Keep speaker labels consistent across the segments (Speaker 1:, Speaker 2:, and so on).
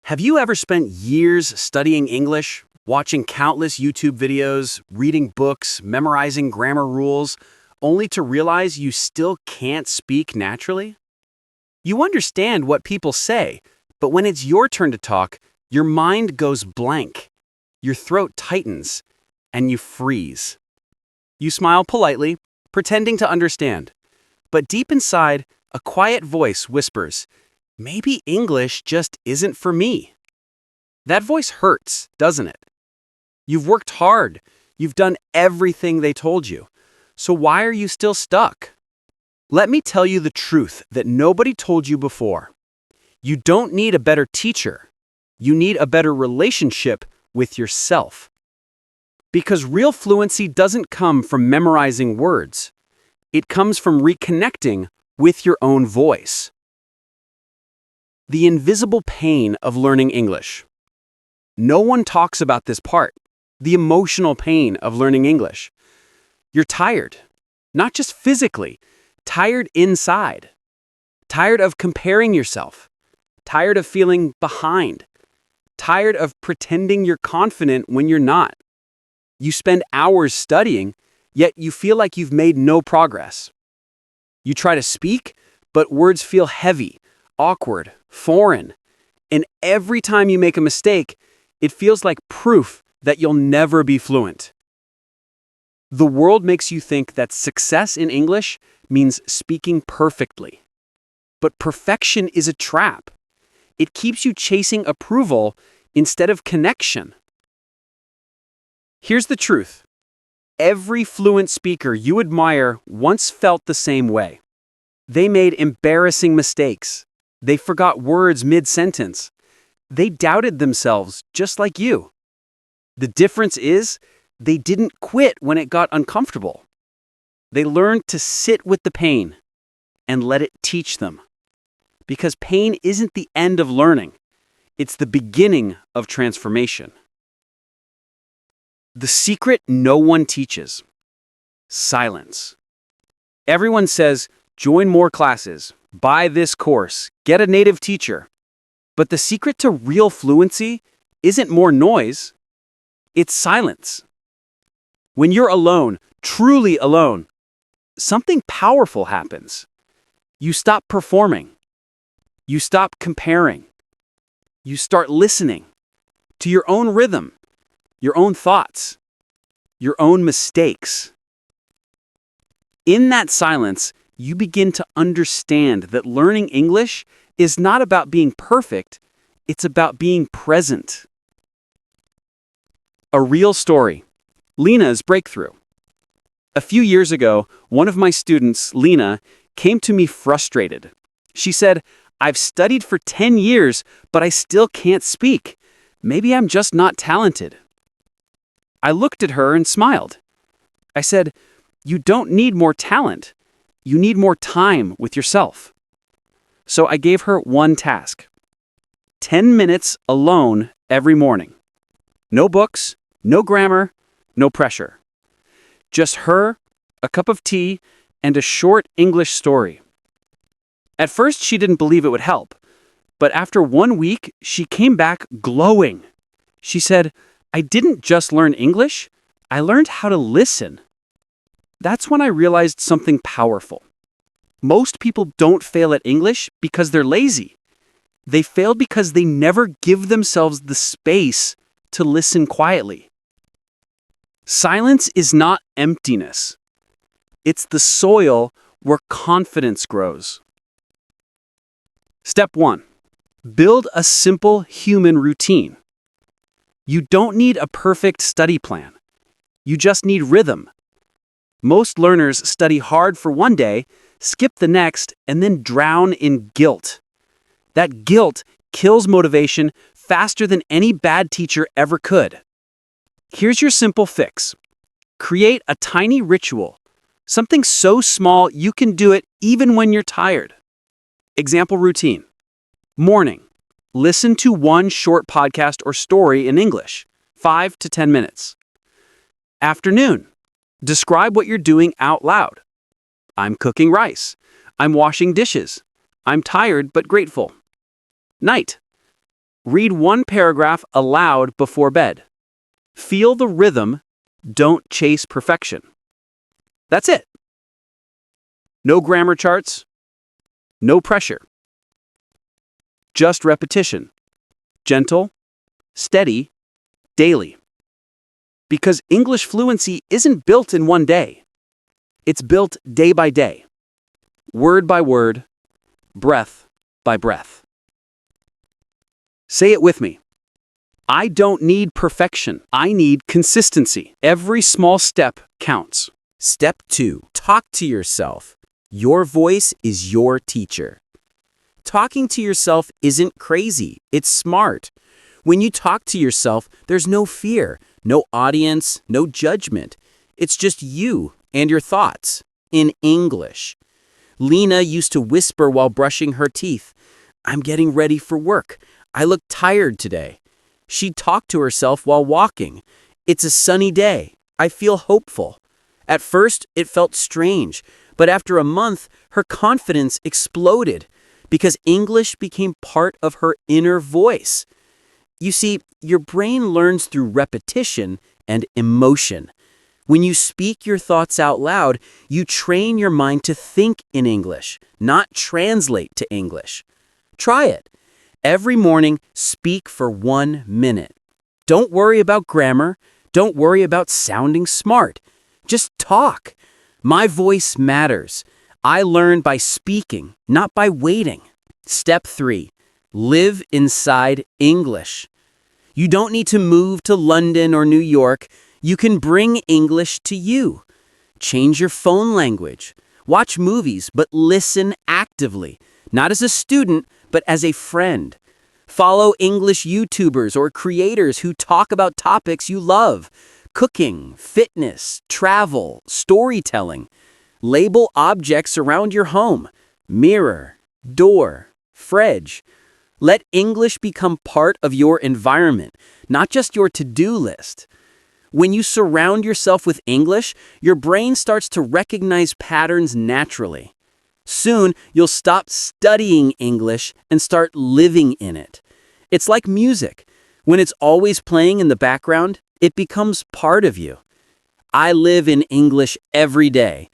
Speaker 1: Have you ever spent years studying English, watching countless YouTube videos, reading books, memorizing grammar rules, only to realize you still can't speak naturally? You understand what people say, but when it's your turn to talk, your mind goes blank, your throat tightens, and you freeze. You smile politely, pretending to understand, but deep inside, a quiet voice whispers, "Maybe English just isn't for me." That voice hurts, doesn't it? You've worked hard. You've done everything they told you. So why are you still stuck? Let me tell you the truth that nobody told you before. You don't need a better teacher. You need a better relationship with yourself. Because real fluency doesn't come from memorizing words. It comes from reconnecting with your own voice. The invisible pain of learning English. No one talks about this part, the emotional pain of learning English. You're tired, not just physically, tired inside. Tired of comparing yourself. Tired of feeling behind. Tired of pretending you're confident when you're not. You spend hours studying, yet you feel like you've made no progress. You try to speak, but words feel heavy, awkward, foreign. And every time you make a mistake, it feels like proof that you'll never be fluent. The world makes you think that success in English means speaking perfectly. But perfection is a trap. It keeps you chasing approval instead of connection. Here's the truth. Every fluent speaker you admire once felt the same way. They made embarrassing mistakes. They forgot words mid-sentence. They doubted themselves just like you. The difference is, they didn't quit when it got uncomfortable. They learned to sit with the pain and let it teach them. Because pain isn't the end of learning. It's the beginning of transformation. The secret no one teaches. Silence. Everyone says, join more classes, buy this course, get a native teacher. But the secret to real fluency isn't more noise, it's silence. When you're alone, truly alone, something powerful happens. You stop performing. You stop comparing. You start listening to your own rhythm, your own thoughts, your own mistakes. In that silence, you begin to understand that learning English is not about being perfect, it's about being present. A real story. Lena's breakthrough. A few years ago, one of my students, Lena, came to me frustrated. She said, "I've studied for 10 years, but I still can't speak. Maybe I'm just not talented." I looked at her and smiled. I said, "You don't need more talent. You need more time with yourself." So I gave her one task. 10 minutes alone every morning. No books, no grammar, no pressure. Just her, a cup of tea, and a short English story. At first, she didn't believe it would help, but after 1 week, she came back glowing. She said, "I didn't just learn English, I learned how to listen." That's when I realized something powerful. Most people don't fail at English because they're lazy. They fail because they never give themselves the space to listen quietly. Silence is not emptiness. It's the soil where confidence grows. Step 1. Build a simple human routine. You don't need a perfect study plan. You just need rhythm. Most learners study hard for one day, skip the next, and then drown in guilt. That guilt kills motivation faster than any bad teacher ever could. Here's your simple fix. Create a tiny ritual, something so small you can do it even when you're tired. Example routine. Morning. Listen to one short podcast or story in English, 5 to 10 minutes. Afternoon. Describe what you're doing out loud. I'm cooking rice. I'm washing dishes. I'm tired but grateful. Night. Read one paragraph aloud before bed. Feel the rhythm, don't chase perfection. That's it. No grammar charts, no pressure. Just repetition. Gentle, steady, daily. Because English fluency isn't built in one day. It's built day by day, word by word, breath by breath. Say it with me. I don't need perfection. I need consistency. Every small step counts.
Speaker 2: Step 2. Talk to yourself. Your voice is your teacher. Talking to yourself isn't crazy. It's smart. When you talk to yourself, there's no fear, no audience, no judgment. It's just you and your thoughts in English. Lena used to whisper while brushing her teeth, "I'm getting ready for work. I look tired today." She'd talk to herself while walking. "It's a sunny day. I feel hopeful." At first, it felt strange, but after a month, her confidence exploded because English became part of her inner voice. You see, your brain learns through repetition and emotion. When you speak your thoughts out loud, you train your mind to think in English, not translate to English. Try it. Every morning, speak for 1 minute. Don't worry about grammar. Don't worry about sounding smart. Just talk. My voice matters. I learn by speaking, not by waiting. Step 3. Live inside English. You don't need to move to London or New York. You can bring English to you. Change your phone language. Watch movies, but listen actively. Not as a student, but as a friend. Follow English YouTubers or creators who talk about topics you love. Cooking, fitness, travel, storytelling. Label objects around your home. Mirror, door, fridge. Let English become part of your environment, not just your to-do list. When you surround yourself with English, your brain starts to recognize patterns naturally. Soon, you'll stop studying English and start living in it. It's like music. When it's always playing in the background, it becomes part of you. I live in English every day.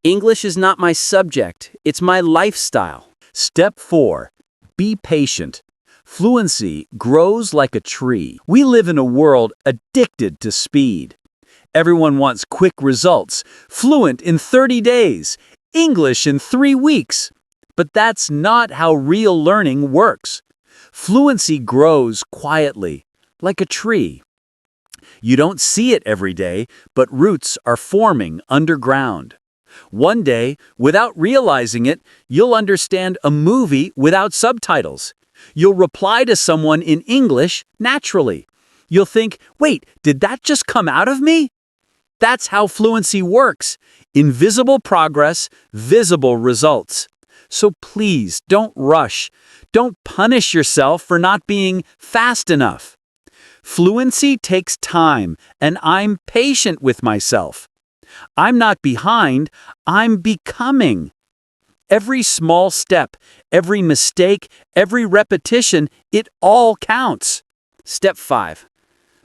Speaker 2: English is not my subject, it's my lifestyle.
Speaker 3: Step 4. Be patient. Fluency grows like a tree. We live in a world addicted to speed. Everyone wants quick results, fluent in 30 days, English in 3 weeks. But that's not how real learning works. Fluency grows quietly, like a tree. You don't see it every day, but roots are forming underground. One day, without realizing it, you'll understand a movie without subtitles. You'll reply to someone in English naturally. You'll think, wait, did that just come out of me? That's how fluency works. Invisible progress, visible results. So please, don't rush. Don't punish yourself for not being fast enough. Fluency takes time, and I'm patient with myself. I'm not behind, I'm becoming. Every small step, every mistake, every repetition, it all counts.
Speaker 2: Step 5.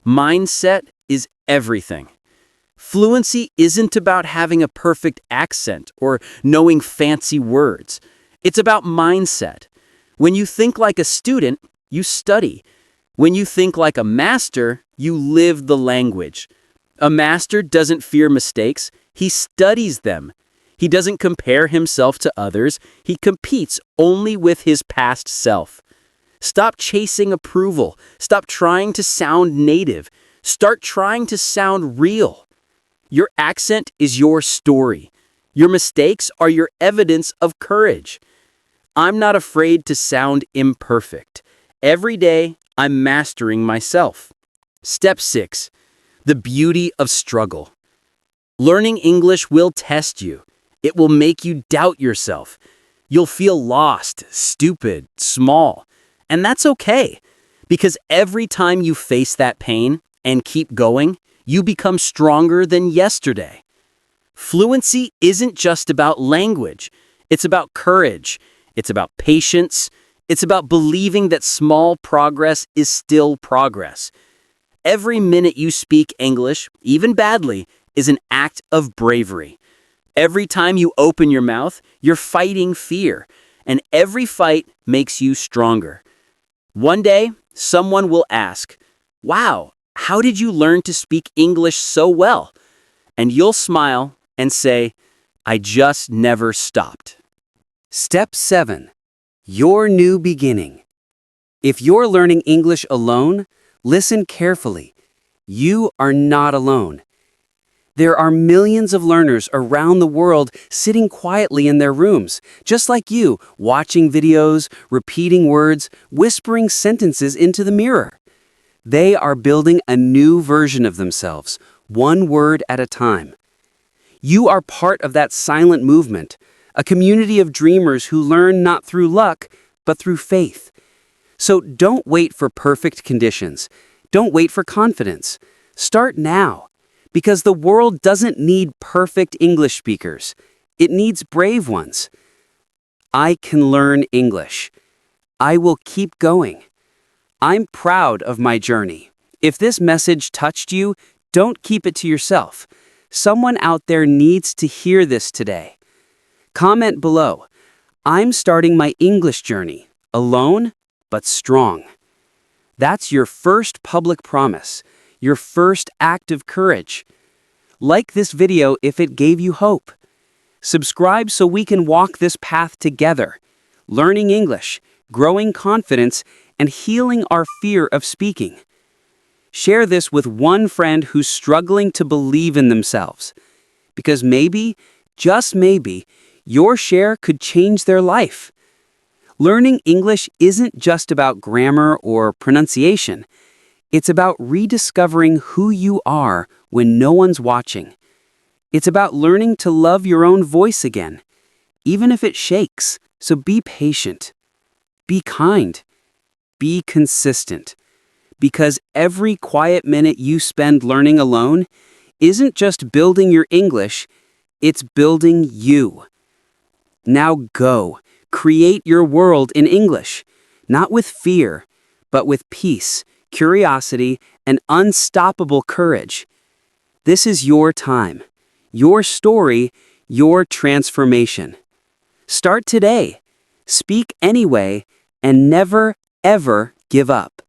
Speaker 2: Mindset is everything. Fluency isn't about having a perfect accent or knowing fancy words. It's about mindset. When you think like a student, you study. When you think like a master, you live the language. A master doesn't fear mistakes, he studies them. He doesn't compare himself to others, he competes only with his past self. Stop chasing approval. Stop trying to sound native. Start trying to sound real. Your accent is your story. Your mistakes are your evidence of courage. I'm not afraid to sound imperfect. Every day, I'm mastering myself. Step 6. The beauty of struggle. Learning English will test you. It will make you doubt yourself. You'll feel lost, stupid, small. And that's okay, because every time you face that pain and keep going, you become stronger than yesterday. Fluency isn't just about language. It's about courage. It's about patience. It's about believing that small progress is still progress. Every minute you speak English, even badly, is an act of bravery. Every time you open your mouth, you're fighting fear, and every fight makes you stronger. One day, someone will ask, "Wow, how did you learn to speak English so well?" And you'll smile and say, "I just never stopped."
Speaker 1: Step 7. Your new beginning. If you're learning English alone, listen carefully. You are not alone. There are millions of learners around the world sitting quietly in their rooms, just like you, watching videos, repeating words, whispering sentences into the mirror. They are building a new version of themselves, one word at a time. You are part of that silent movement, a community of dreamers who learn not through luck, but through faith. So don't wait for perfect conditions. Don't wait for confidence. Start now, because the world doesn't need perfect English speakers. It needs brave ones. I can learn English. I will keep going. I'm proud of my journey. If this message touched you, don't keep it to yourself. Someone out there needs to hear this today. Comment below. I'm starting my English journey, alone but strong. That's your first public promise, your first act of courage. Like this video if it gave you hope. Subscribe so we can walk this path together, learning English, growing confidence, and healing our fear of speaking. Share this with one friend who's struggling to believe in themselves, because maybe, just maybe, your share could change their life. Learning English isn't just about grammar or pronunciation. It's about rediscovering who you are when no one's watching. It's about learning to love your own voice again, even if it shakes. So be patient. Be kind. Be consistent. Because every quiet minute you spend learning alone isn't just building your English, it's building you. Now go, create your world in English, not with fear, but with peace, curiosity, and unstoppable courage. This is your time, your story, your transformation. Start today, speak anyway, and never, ever give up.